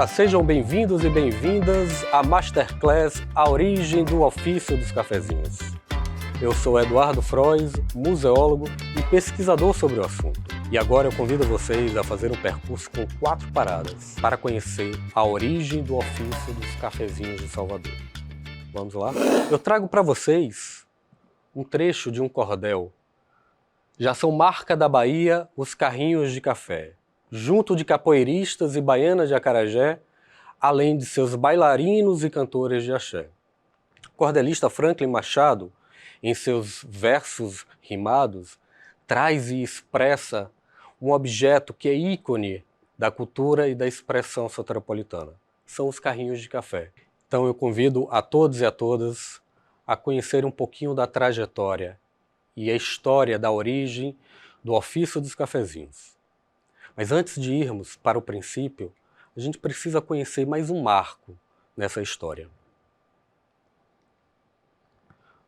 Olá, sejam bem-vindos e bem-vindas à Masterclass A Origem do Ofício dos Cafezinhos. Eu sou Eduardo Frois, museólogo e pesquisador sobre o assunto. E agora eu convido vocês a fazer um percurso com 4 paradas para conhecer a origem do ofício dos cafezinhos de Salvador. Vamos lá? Eu trago para vocês um trecho de um cordel. Já são marca da Bahia os carrinhos de café, junto de capoeiristas e baianas de acarajé, além de seus bailarinos e cantores de axé. O cordelista Franklin Machado, em seus versos rimados, traz e expressa um objeto que é ícone da cultura e da expressão soteropolitana. São os carrinhos de café. Então eu convido a todos e a todas a conhecer um pouquinho da trajetória e a história da origem do ofício dos cafezinhos. Mas antes de irmos para o princípio, a gente precisa conhecer mais um marco nessa história.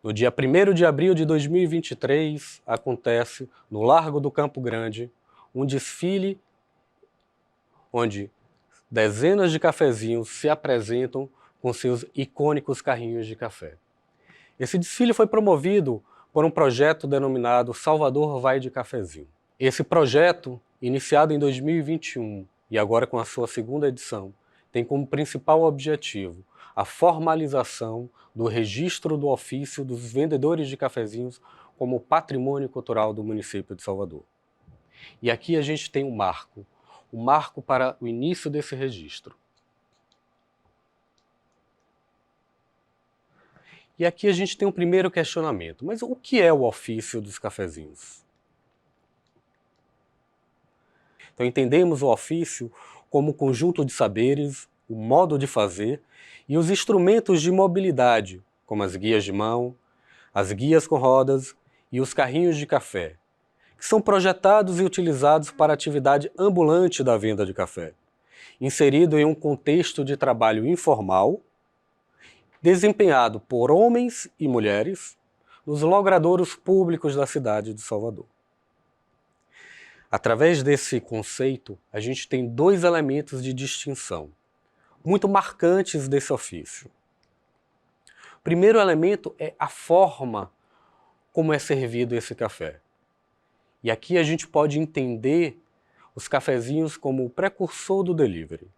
No dia 1º de abril de 2023, acontece, no Largo do Campo Grande, um desfile onde dezenas de cafezinhos se apresentam com seus icônicos carrinhos de café. Esse desfile foi promovido por um projeto denominado Salvador Vai de Cafezinho. Esse projeto, iniciado em 2021 e agora com a sua 2ª edição, tem como principal objetivo a formalização do registro do ofício dos vendedores de cafezinhos como patrimônio cultural do município de Salvador. E aqui a gente tem um marco para o início desse registro. E aqui a gente tem um primeiro questionamento, mas o que é o ofício dos cafezinhos? Então entendemos o ofício como um conjunto de saberes, o modo de fazer e os instrumentos de mobilidade, como as guias de mão, as guias com rodas e os carrinhos de café, que são projetados e utilizados para a atividade ambulante da venda de café, inserido em um contexto de trabalho informal, desempenhado por homens e mulheres nos logradouros públicos da cidade de Salvador. Através desse conceito, a gente tem 2 elementos de distinção, muito marcantes desse ofício. O primeiro elemento é a forma como é servido esse café. E aqui a gente pode entender os cafezinhos como o precursor do delivery.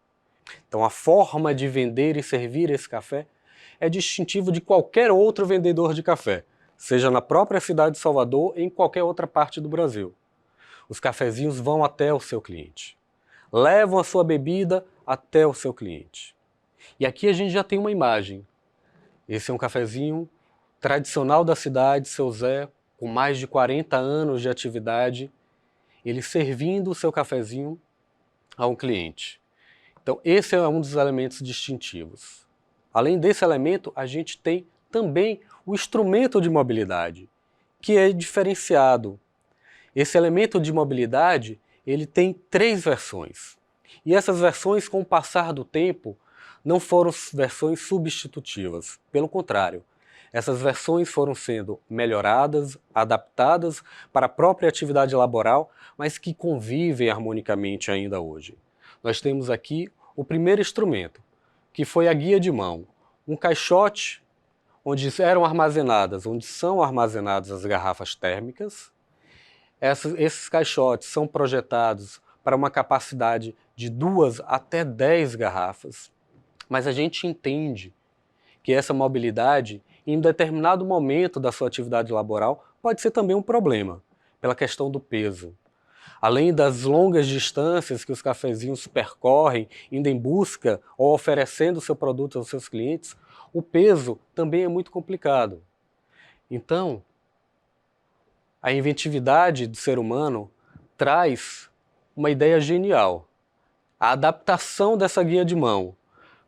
Então a forma de vender e servir esse café é distintivo de qualquer outro vendedor de café, seja na própria cidade de Salvador ou em qualquer outra parte do Brasil. Os cafezinhos vão até o seu cliente, levam a sua bebida até o seu cliente. E aqui a gente já tem uma imagem. Esse é um cafezinho tradicional da cidade, seu Zé, com mais de 40 anos de atividade, ele servindo o seu cafezinho a um cliente. Então esse é um dos elementos distintivos. Além desse elemento, a gente tem também o instrumento de mobilidade, que é diferenciado. Esse elemento de mobilidade, ele tem 3 versões. E essas versões, com o passar do tempo, não foram versões substitutivas. Pelo contrário, essas versões foram sendo melhoradas, adaptadas para a própria atividade laboral, mas que convivem harmonicamente ainda hoje. Nós temos aqui o primeiro instrumento, que foi a guia de mão, um caixote onde são armazenadas as garrafas térmicas. Esses caixotes são projetados para uma capacidade de 2 até 10 garrafas, mas a gente entende que essa mobilidade, em um determinado momento da sua atividade laboral, pode ser também um problema, pela questão do peso. Além das longas distâncias que os cafezinhos percorrem, indo em busca ou oferecendo o seu produto aos seus clientes, o peso também é muito complicado. Então, a inventividade do ser humano traz uma ideia genial. A adaptação dessa guia de mão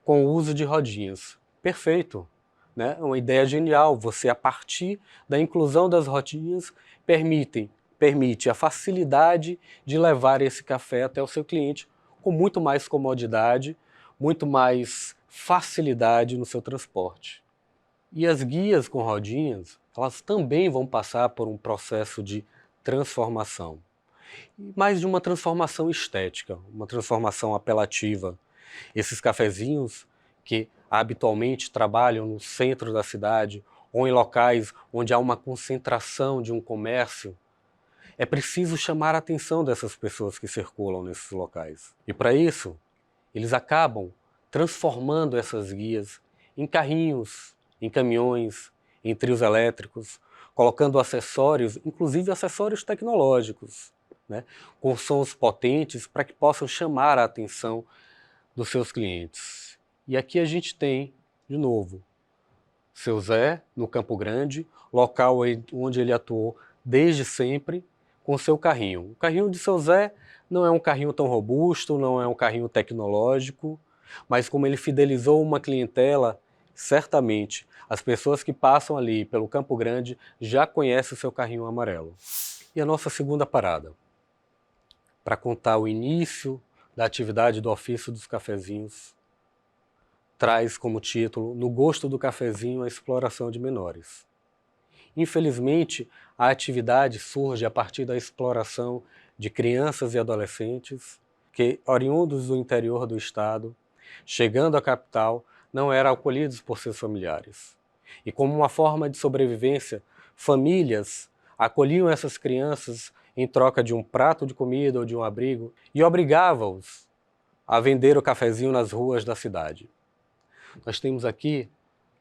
com o uso de rodinhas. Perfeito, né? É uma ideia genial. Você, a partir da inclusão das rodinhas, permite a facilidade de levar esse café até o seu cliente com muito mais comodidade, muito mais facilidade no seu transporte. E as guias com rodinhas, elas também vão passar por um processo de transformação. Mais de uma transformação estética, uma transformação apelativa, Esses cafezinhos que habitualmente trabalham no centro da cidade ou em locais onde há uma concentração de um comércio, é preciso chamar a atenção dessas pessoas que circulam nesses locais. E para isso, eles acabam transformando essas guias em carrinhos, em caminhões, em trios elétricos, colocando acessórios, inclusive acessórios tecnológicos, né, com sons potentes para que possam chamar a atenção dos seus clientes. E aqui a gente tem, de novo, seu Zé, no Campo Grande, local onde ele atuou desde sempre, com seu carrinho. O carrinho de seu Zé não é um carrinho tão robusto, não é um carrinho tecnológico, mas como ele fidelizou uma clientela, certamente as pessoas que passam ali pelo Campo Grande já conhecem o seu carrinho amarelo. E a nossa segunda parada, para contar o início da atividade do ofício dos cafezinhos, traz como título No Gosto do Cafezinho, a exploração de menores. Infelizmente, a atividade surge a partir da exploração de crianças e adolescentes que, oriundos do interior do estado, chegando à capital, não eram acolhidos por seus familiares. E como uma forma de sobrevivência, famílias acolhiam essas crianças em troca de um prato de comida ou de um abrigo e obrigavam-os a vender o cafezinho nas ruas da cidade. Nós temos aqui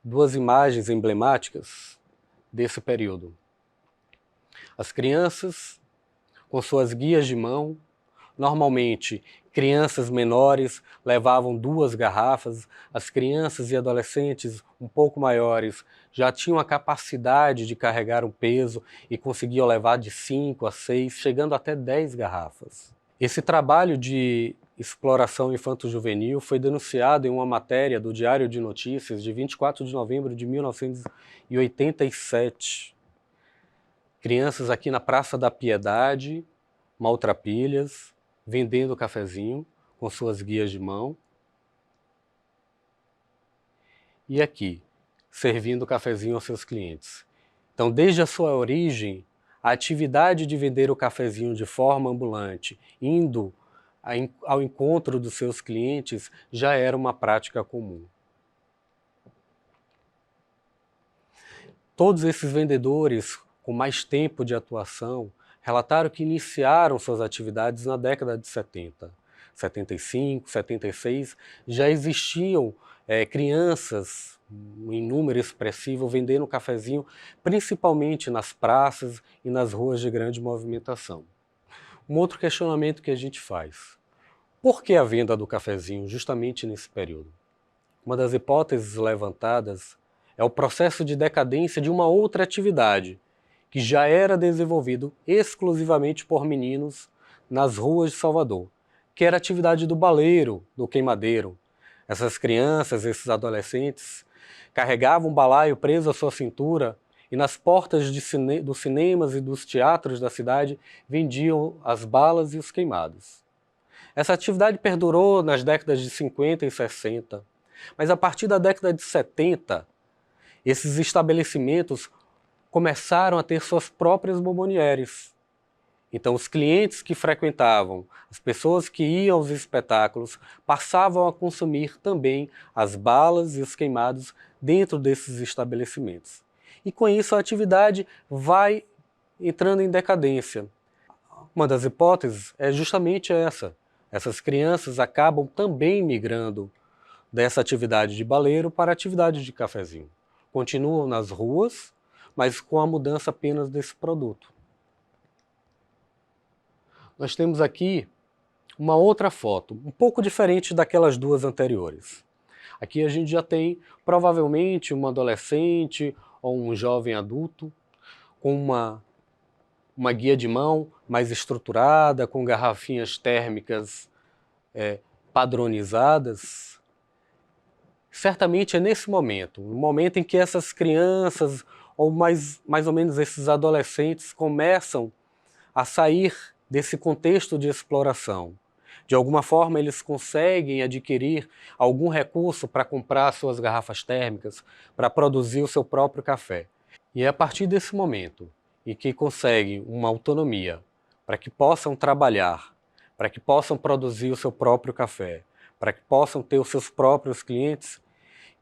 duas imagens emblemáticas desse período. As crianças com suas guias de mão, normalmente crianças menores levavam 2 garrafas, as crianças e adolescentes um pouco maiores já tinham a capacidade de carregar um peso e conseguiam levar de 5 a 6, chegando até 10 garrafas. Esse trabalho de exploração infanto-juvenil foi denunciado em uma matéria do Diário de Notícias de 24 de novembro de 1987. Crianças aqui na Praça da Piedade, maltrapilhas, vendendo cafezinho com suas guias de mão. E aqui, servindo cafezinho aos seus clientes. Então, desde a sua origem, a atividade de vender o cafezinho de forma ambulante, indo ao encontro dos seus clientes, já era uma prática comum. Todos esses vendedores com mais tempo de atuação relataram que iniciaram suas atividades na década de 70. 75, 76, já existiam crianças em número expressivo vendendo cafezinho, principalmente nas praças e nas ruas de grande movimentação. Um outro questionamento que a gente faz: por que a venda do cafezinho justamente nesse período? Uma das hipóteses levantadas é o processo de decadência de uma outra atividade, que já era desenvolvido exclusivamente por meninos nas ruas de Salvador, que era a atividade do baleiro, do queimadeiro. Essas crianças, esses adolescentes, carregavam um balaio preso à sua cintura e nas portas dos cinemas e dos teatros da cidade vendiam as balas e os queimados. Essa atividade perdurou nas décadas de 50 e 60, mas a partir da década de 70, esses estabelecimentos começaram a ter suas próprias bombonières. Então os clientes que frequentavam, as pessoas que iam aos espetáculos, passavam a consumir também as balas e os queimados dentro desses estabelecimentos. E com isso a atividade vai entrando em decadência. Uma das hipóteses é justamente essa. Essas crianças acabam também migrando dessa atividade de baleiro para a atividade de cafezinho. Continuam nas ruas, mas com a mudança apenas desse produto. Nós temos aqui uma outra foto, um pouco diferente daquelas duas anteriores. Aqui a gente já tem provavelmente um adolescente ou um jovem adulto com uma guia de mão mais estruturada, com garrafinhas térmicas padronizadas. Certamente é nesse momento, no momento em que essas crianças, ou mais ou menos esses adolescentes, começam a sair desse contexto de exploração. De alguma forma eles conseguem adquirir algum recurso para comprar suas garrafas térmicas, para produzir o seu próprio café. E é a partir desse momento em que conseguem uma autonomia para que possam trabalhar, para que possam produzir o seu próprio café, para que possam ter os seus próprios clientes,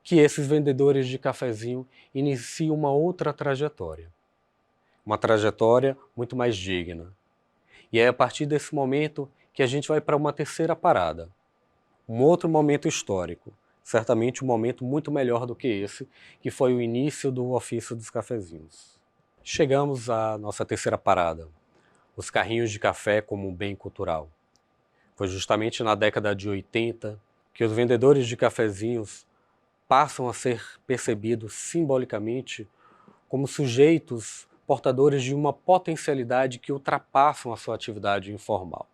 que esses vendedores de cafezinho iniciam uma outra trajetória. Uma trajetória muito mais digna. E é a partir desse momento que a gente vai para uma terceira parada. Um outro momento histórico. Certamente um momento muito melhor do que esse, que foi o início do ofício dos cafezinhos. Chegamos à nossa terceira parada. Os carrinhos de café como um bem cultural. Foi justamente na década de 80 que os vendedores de cafezinhos passam a ser percebidos simbolicamente como sujeitos portadores de uma potencialidade que ultrapassam a sua atividade informal.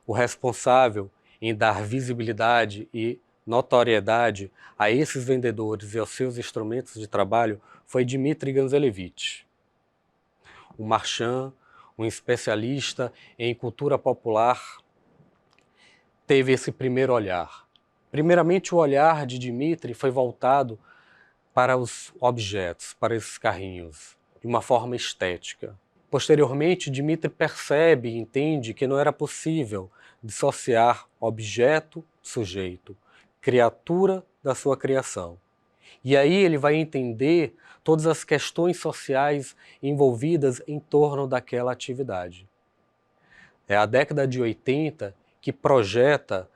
O responsável em dar visibilidade e notoriedade a esses vendedores e aos seus instrumentos de trabalho foi Dmitry Ganzelevich, um marchand, um especialista em cultura popular, teve esse primeiro olhar. Primeiramente, o olhar de Dmitry foi voltado para os objetos, para esses carrinhos, de uma forma estética. Posteriormente, Dmitry percebe e entende que não era possível dissociar objeto-sujeito, criatura da sua criação. E aí ele vai entender todas as questões sociais envolvidas em torno daquela atividade. É a década de 80 que projeta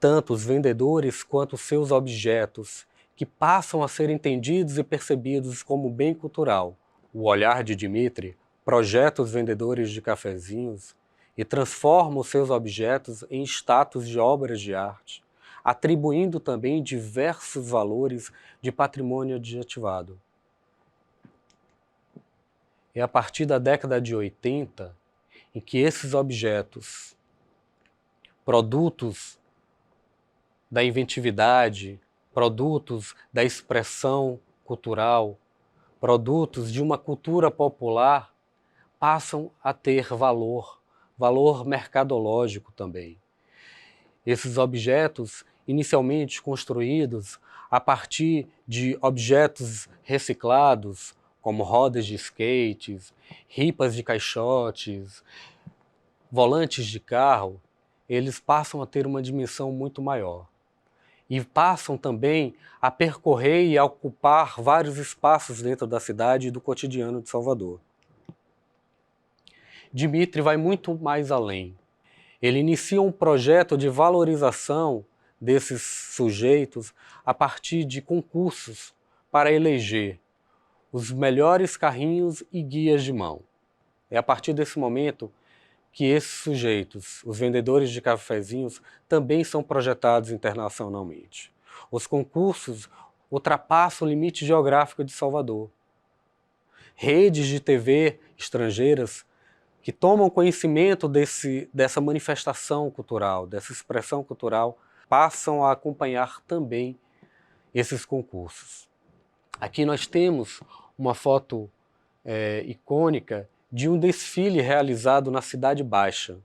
tanto os vendedores quanto os seus objetos, que passam a ser entendidos e percebidos como bem cultural. O olhar de Dmitry projeta os vendedores de cafezinhos e transforma os seus objetos em status de obras de arte, atribuindo também diversos valores de patrimônio adjetivado. É a partir da década de 80 em que esses objetos, produtos da inventividade, produtos da expressão cultural, produtos de uma cultura popular, passam a ter valor mercadológico também. Esses objetos, inicialmente construídos a partir de objetos reciclados, como rodas de skates, ripas de caixotes, volantes de carro, eles passam a ter uma dimensão muito maior. E passam também a percorrer e a ocupar vários espaços dentro da cidade e do cotidiano de Salvador. Dmitry vai muito mais além. Ele inicia um projeto de valorização desses sujeitos a partir de concursos para eleger os melhores carrinhos e guias de mão. É a partir desse momento que esses sujeitos, os vendedores de cafezinhos, também são projetados internacionalmente. Os concursos ultrapassam o limite geográfico de Salvador. Redes de TV estrangeiras que tomam conhecimento dessa manifestação cultural, dessa expressão cultural, passam a acompanhar também esses concursos. Aqui nós temos uma foto icônica de um desfile realizado na Cidade Baixa,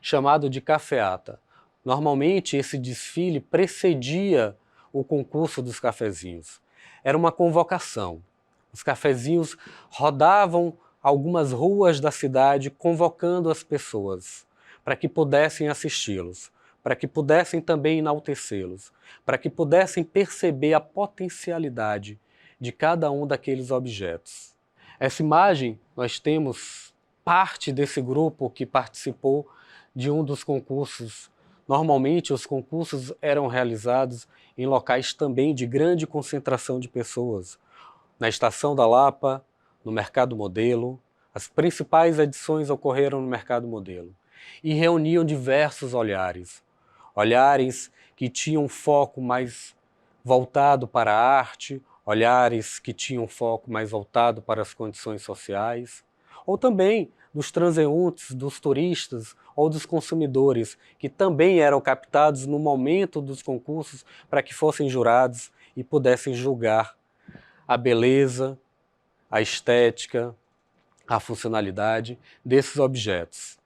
chamado de Cafeata. Normalmente esse desfile precedia o concurso dos cafezinhos. Era uma convocação. Os cafezinhos rodavam algumas ruas da cidade convocando as pessoas para que pudessem assisti-los, para que pudessem também enaltecê-los, para que pudessem perceber a potencialidade de cada um daqueles objetos. Essa imagem, nós temos parte desse grupo que participou de um dos concursos. Normalmente, os concursos eram realizados em locais também de grande concentração de pessoas. Na Estação da Lapa, no Mercado Modelo, as principais edições ocorreram no Mercado Modelo e reuniam diversos olhares. Olhares que tinham um foco mais voltado para a arte, olhares que tinham foco mais voltado para as condições sociais, ou também dos transeuntes, dos turistas ou dos consumidores, que também eram captados no momento dos concursos para que fossem jurados e pudessem julgar a beleza, a estética, a funcionalidade desses objetos.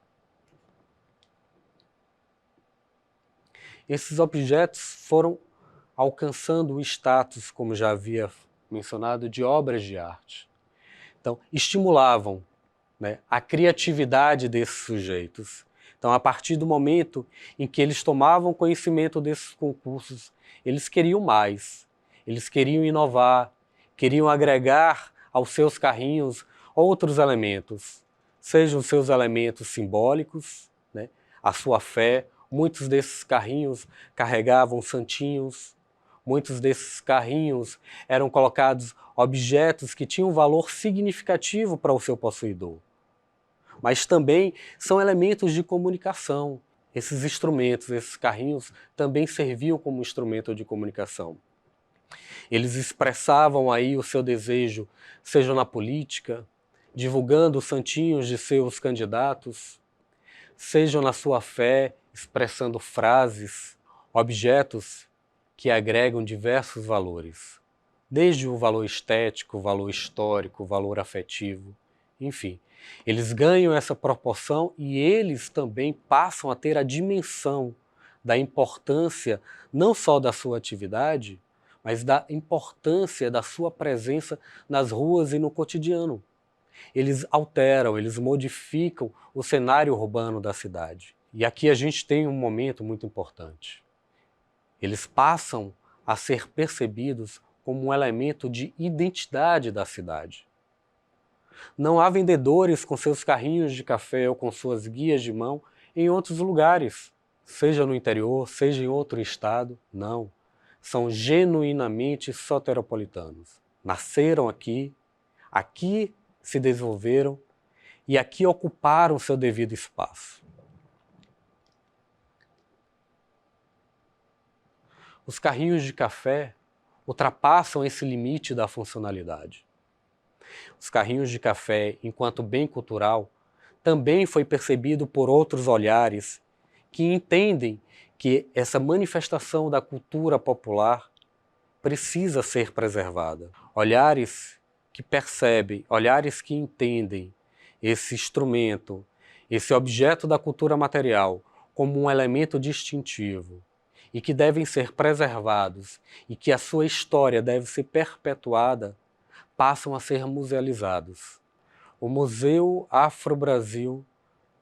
Esses objetos foram alcançando o status, como já havia mencionado, de obras de arte. Então, estimulavam, né, a criatividade desses sujeitos. Então, a partir do momento em que eles tomavam conhecimento desses concursos, eles queriam mais, eles queriam inovar, queriam agregar aos seus carrinhos outros elementos, sejam os seus elementos simbólicos, né, a sua fé. Muitos desses carrinhos carregavam santinhos, muitos desses carrinhos eram colocados objetos que tinham valor significativo para o seu possuidor. Mas também são elementos de comunicação. Esses instrumentos, esses carrinhos, também serviam como instrumento de comunicação. Eles expressavam aí o seu desejo, seja na política, divulgando os santinhos de seus candidatos, seja na sua fé, expressando frases, objetos que agregam diversos valores, desde o valor estético, o valor histórico, o valor afetivo, enfim. Eles ganham essa proporção e eles também passam a ter a dimensão da importância não só da sua atividade, mas da importância da sua presença nas ruas e no cotidiano. Eles alteram, eles modificam o cenário urbano da cidade. E aqui a gente tem um momento muito importante. Eles passam a ser percebidos como um elemento de identidade da cidade. Não há vendedores com seus carrinhos de café ou com suas guias de mão em outros lugares, seja no interior, seja em outro estado, não. São genuinamente soteropolitanos. Nasceram aqui, aqui se desenvolveram e aqui ocuparam seu devido espaço. Os carrinhos de café ultrapassam esse limite da funcionalidade. Os carrinhos de café, enquanto bem cultural, também foi percebido por outros olhares que entendem que essa manifestação da cultura popular precisa ser preservada. Olhares que percebem, olhares que entendem esse instrumento, esse objeto da cultura material como um elemento distintivo e que devem ser preservados e que a sua história deve ser perpetuada, passam a ser musealizados. O Museu Afro-Brasil,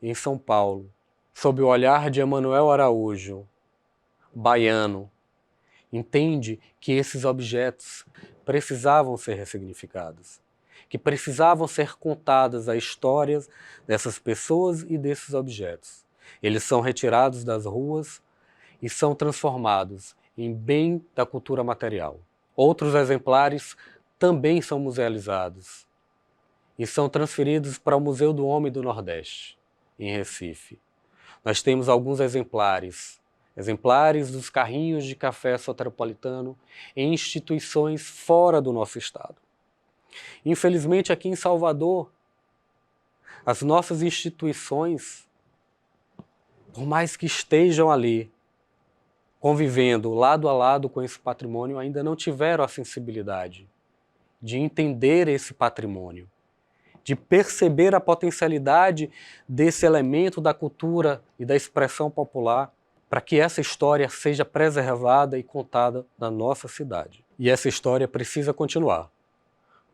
em São Paulo, sob o olhar de Emanuel Araújo, baiano, entende que esses objetos precisavam ser ressignificados, que precisavam ser contadas as histórias dessas pessoas e desses objetos. Eles são retirados das ruas e são transformados em bem da cultura material. Outros exemplares também são musealizados e são transferidos para o Museu do Homem do Nordeste, em Recife. Nós temos alguns exemplares dos carrinhos de café soteropolitano em instituições fora do nosso estado. Infelizmente, aqui em Salvador, as nossas instituições, por mais que estejam ali, convivendo lado a lado com esse patrimônio, ainda não tiveram a sensibilidade de entender esse patrimônio, de perceber a potencialidade desse elemento da cultura e da expressão popular para que essa história seja preservada e contada na nossa cidade. E essa história precisa continuar.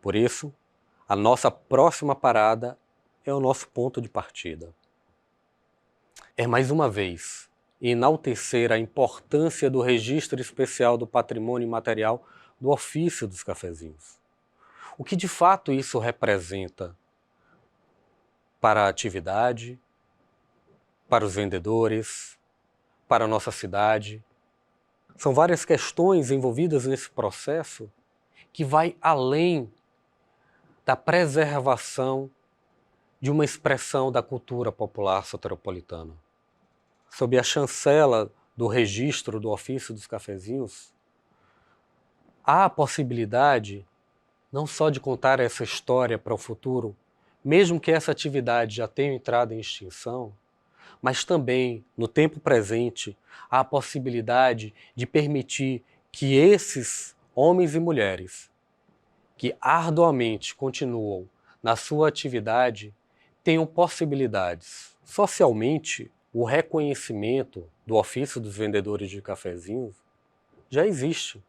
Por isso, a nossa próxima parada é o nosso ponto de partida. É mais uma vez enaltecer a importância do registro especial do patrimônio imaterial do ofício dos cafezinhos. O que de fato isso representa para a atividade, para os vendedores, para a nossa cidade. São várias questões envolvidas nesse processo que vai além da preservação de uma expressão da cultura popular soteropolitana. Sob a chancela do registro do ofício dos cafezinhos, há a possibilidade não só de contar essa história para o futuro, mesmo que essa atividade já tenha entrado em extinção, mas também, no tempo presente, há a possibilidade de permitir que esses homens e mulheres que arduamente continuam na sua atividade tenham possibilidades. Socialmente, o reconhecimento do ofício dos vendedores de cafezinhos já existe.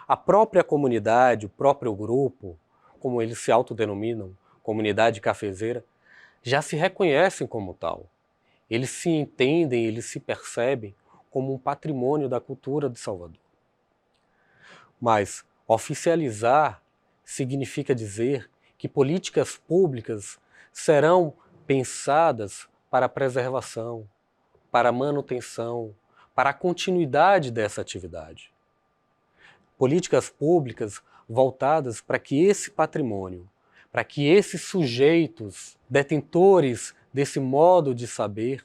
A própria comunidade, o próprio grupo, como eles se autodenominam, comunidade cafezeira, já se reconhecem como tal. eles se entendem, eles se percebem como um patrimônio da cultura de Salvador. Mas oficializar significa dizer que políticas públicas serão pensadas para a preservação, para a manutenção, para a continuidade dessa atividade. Políticas públicas voltadas para que esse patrimônio, para que esses sujeitos detentores desse modo de saber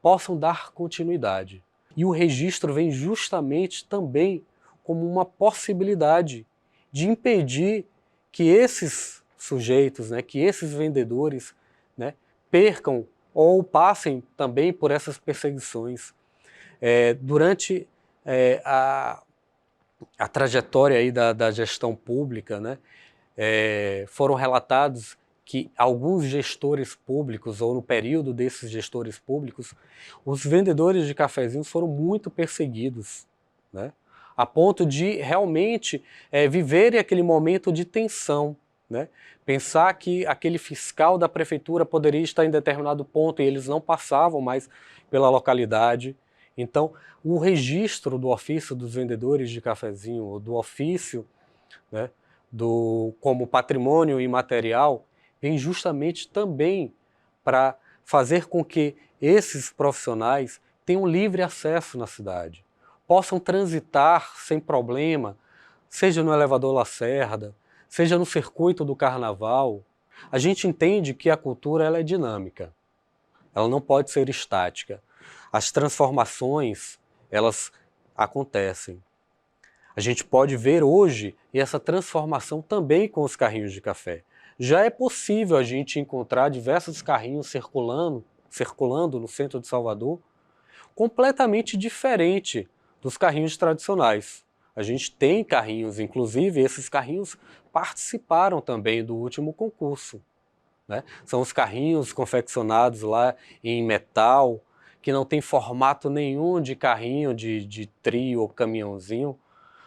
possam dar continuidade. E o registro vem justamente também como uma possibilidade de impedir que esses sujeitos, que esses vendedores, percam ou passem também por essas perseguições. Durante a trajetória aí da gestão pública, foram relatados que alguns gestores públicos, ou no período desses gestores públicos, os vendedores de cafezinhos foram muito perseguidos, a ponto de realmente viverem aquele momento de tensão, pensar que aquele fiscal da prefeitura poderia estar em determinado ponto e eles não passavam mais pela localidade. Então, o registro do ofício dos vendedores de cafezinho, ou do ofício como patrimônio imaterial, vem justamente também para fazer com que esses profissionais tenham livre acesso na cidade, possam transitar sem problema, seja no elevador Lacerda, seja no circuito do carnaval. A gente entende que a cultura ela é dinâmica, ela não pode ser estática. As transformações, elas acontecem. A gente pode ver hoje essa transformação também com os carrinhos de café. Já é possível a gente encontrar diversos carrinhos circulando no centro de Salvador, completamente diferente dos carrinhos tradicionais. A gente tem carrinhos, inclusive esses carrinhos participaram também do último concurso. São os carrinhos confeccionados lá em metal, que não tem formato nenhum de carrinho, de trio ou caminhãozinho,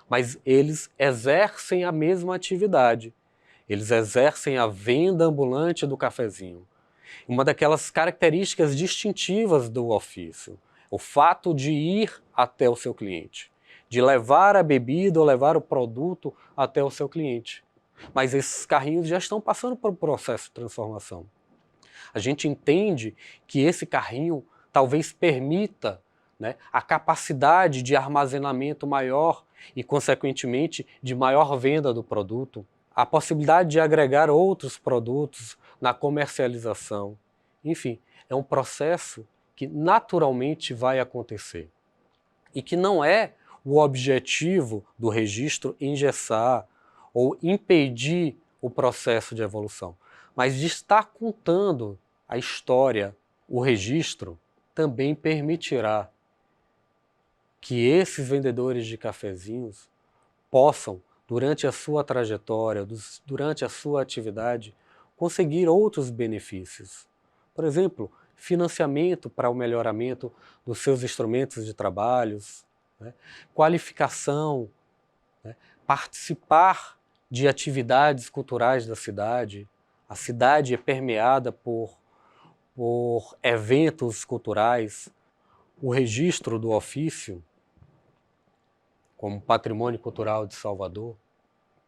mas eles exercem a mesma atividade. Eles exercem a venda ambulante do cafezinho. Uma daquelas características distintivas do ofício, o fato de ir até o seu cliente, de levar a bebida ou levar o produto até o seu cliente. Mas esses carrinhos já estão passando por um processo de transformação. A gente entende que esse carrinho talvez permita a capacidade de armazenamento maior e, consequentemente, de maior venda do produto, a possibilidade de agregar outros produtos na comercialização. Enfim, é um processo que naturalmente vai acontecer e que não é o objetivo do registro engessar ou impedir o processo de evolução, mas de estar contando a história. O registro também permitirá que esses vendedores de cafezinhos possam, durante a sua trajetória, durante a sua atividade, conseguir outros benefícios. Por exemplo, financiamento para o melhoramento dos seus instrumentos de trabalhos, qualificação, participar de atividades culturais da cidade. A cidade é permeada por eventos culturais. O registro do ofício como patrimônio cultural de Salvador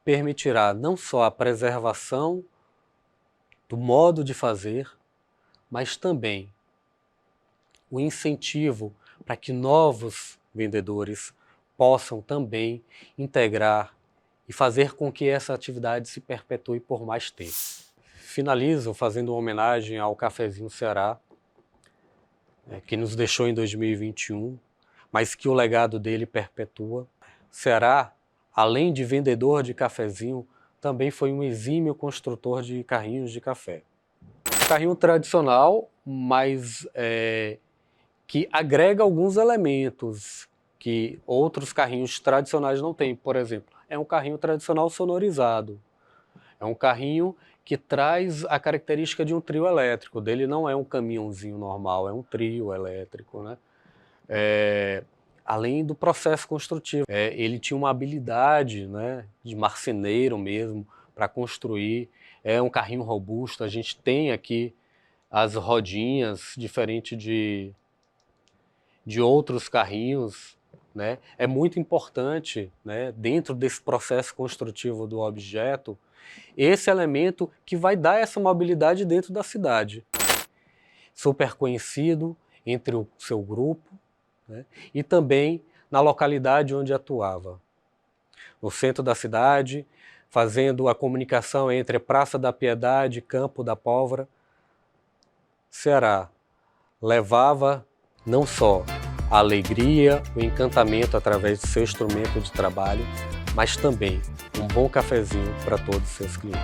permitirá não só a preservação do modo de fazer, mas também o incentivo para que novos vendedores possam também integrar e fazer com que essa atividade se perpetue por mais tempo. Finalizo fazendo uma homenagem ao Cafezinho Ceará, que nos deixou em 2021, mas que o legado dele perpetua. Ceará, além de vendedor de cafezinho, também foi um exímio construtor de carrinhos de café. Carrinho tradicional, mas que agrega alguns elementos que outros carrinhos tradicionais não têm. Por exemplo, é um carrinho tradicional sonorizado. É um carrinho que traz a característica de um trio elétrico. Dele não é um caminhãozinho normal, é um trio elétrico, além do processo construtivo. Ele tinha uma habilidade de marceneiro mesmo para construir. É um carrinho robusto. A gente tem aqui as rodinhas, diferente de outros carrinhos, né? É muito importante, né, dentro desse processo construtivo do objeto, esse elemento que vai dar essa mobilidade dentro da cidade. Super conhecido entre o seu grupo, né, e também na localidade onde atuava. No centro da cidade, fazendo a comunicação entre Praça da Piedade e Campo da Pólvora, Ceará levava não só a alegria, o encantamento através do seu instrumento de trabalho, mas também um bom cafezinho para todos os seus clientes.